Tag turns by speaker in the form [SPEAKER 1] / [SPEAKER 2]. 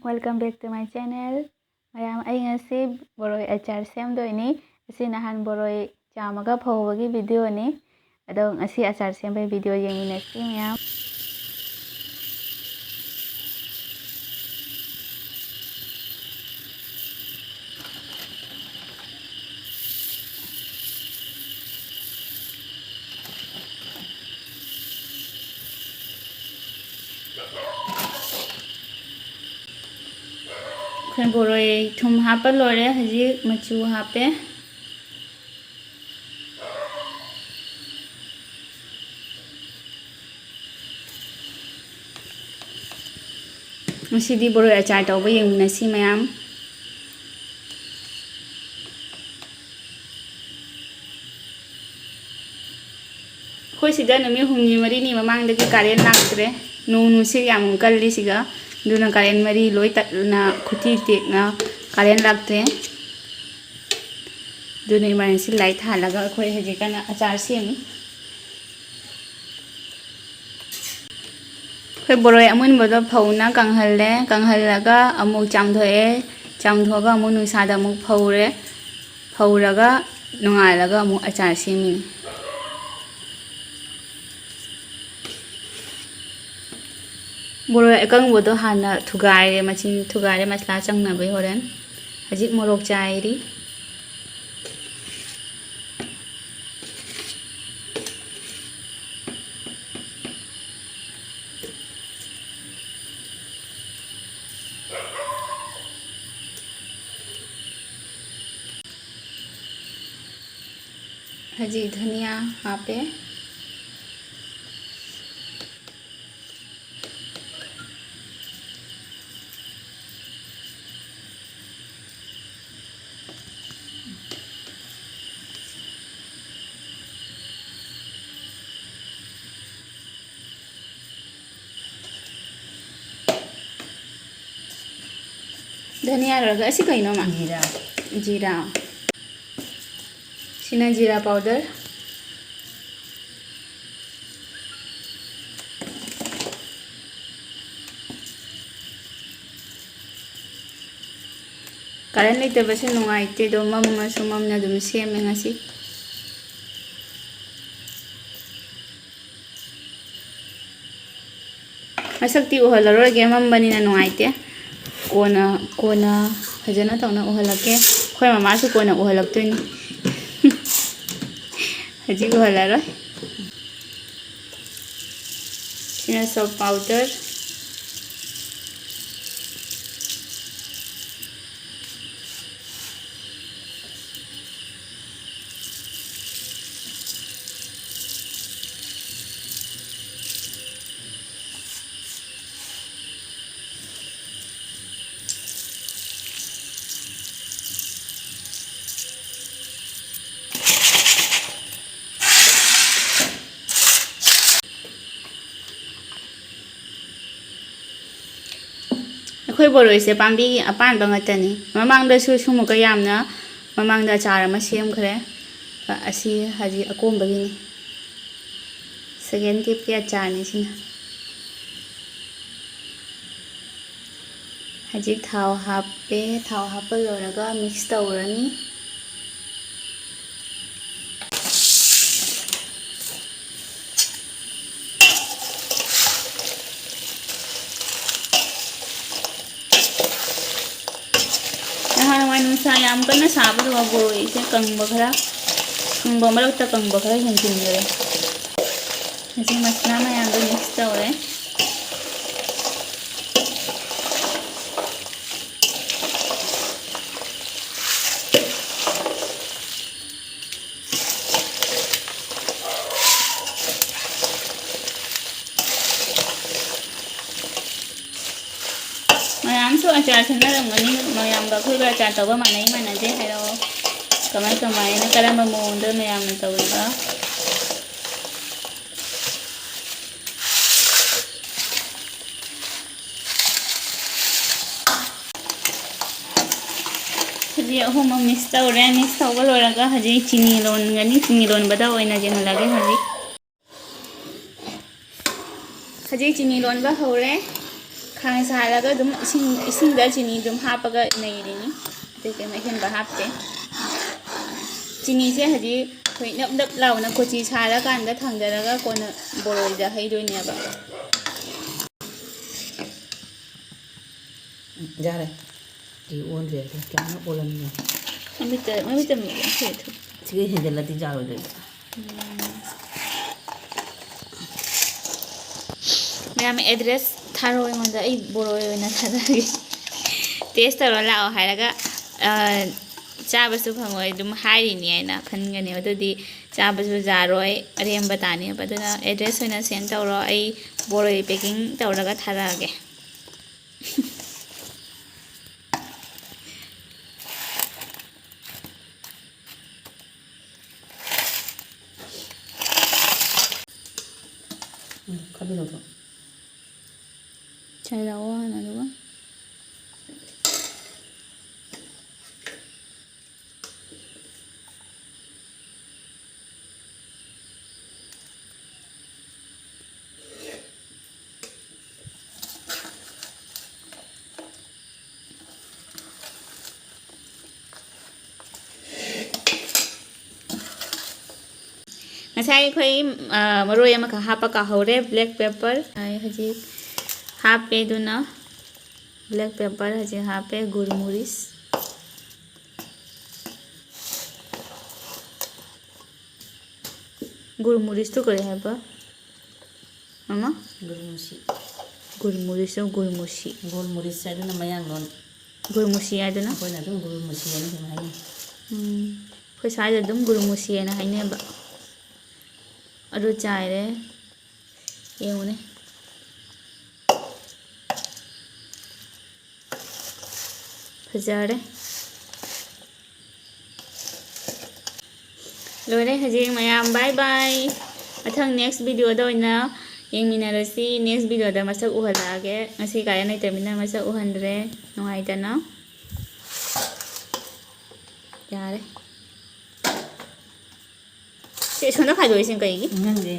[SPEAKER 1] welcome back to my channel. Mayam ay ngasi boroi achar semdoini. Asi nahan boroi chamaga phawagi video ni. Adong asi achar sembay video yenginasi mayam. Khen boroi thum hapa lore haji machu hape. Masih di boroi achar tauba yenginasi mayam. Khoi sida nami humni mari ni mamang dagi karen laktre. Nu si yam kalli siga. Duna karen mari loi tat na khuti tek na karen laktre. Duna emergency light halaga khoi haji kana achar semi. Khoi boroi amun bodo phawna kanghallaga amuk chamdhoe chamdhoga amu nusada amuk phawraga nungalaga amu achar semi. Boroi ekang bodo hana thugare machin thugare masla changna bai horen hajik morok chairi haji dhania hape धनिया रगा ऐसी कहीं ना जीरा सिना जीरा powder karen leite base nungaite do mamma sumamna dum seme ngasi masakti uhalaroi mamma ni na nungaite kona fajana tawna uhalake khoi mama su kona uhalaktoini haji uhalaroi sina soap powder khoi boroi se pambi apan bangatani mamang da su sumu ka yamna mamang da chara ma sem khare asi haji akom bagini second tip ke achar ni sina haji thau hape loraga mix tawrani sayam kana sabar wa boroi se kang bakhara malak ta kang bakhara hinjin gare asi masla ma yang mix tawre mayam su achar sana ramani mayam ga khoi ga achar tawa manai manaje hairo kamai na karamba monda mayam na tawiga haji ahoma mix tawga loraga haji chini lon bada oina jengalage haji chini lon ba hore खाने सारागा दुम इसिंग दा चीनी दुम हापगा नैरिनी तेके मैं हेन हापते चीनी से हजी खोई नप नप लाउना कोची सारा कांदा थांगदरगा कोना बोरोइदा हैदोइनेबा
[SPEAKER 2] जारे 이 온데 그냥 올랐네.
[SPEAKER 1] ममित
[SPEAKER 2] 지금 해들라디 자로들.
[SPEAKER 1] मैम एड्रेस थारो एंगोंदा आई बोरो ओइना थादागे टेस्ट तरो लाओ हायरागा चाबसु फंगोय दुम हारिनी आइना खनगने अदुदी चाबसु जारोय अरेम बतानी बदुना address ओइना send तौरो I borrow packing तौरगा थारागे
[SPEAKER 2] 커피 넣어.
[SPEAKER 1] 잘 나와 나도가 ngasai khoi maroi ama ka hapa ka hore black pepper ai haji hape duna black pepper haji hape gurmuris to kore haba mama gurmuris
[SPEAKER 2] aduna mayang non
[SPEAKER 1] gurmusi aduna
[SPEAKER 2] koina dum gurmusi ani mai
[SPEAKER 1] khoi sai dum gurmusi ana haine ba अरु चाइरे येउने फजारे लोरे हजे मयाम bye bye Athang next video दा ओइना येंगमिनारसी next video दा मसक उहलागे ngasi kaya nai termina masa uhandre nungaitana yare Chị xuống nó phải đuổi xin cái gì?
[SPEAKER 2] Nhanh gì?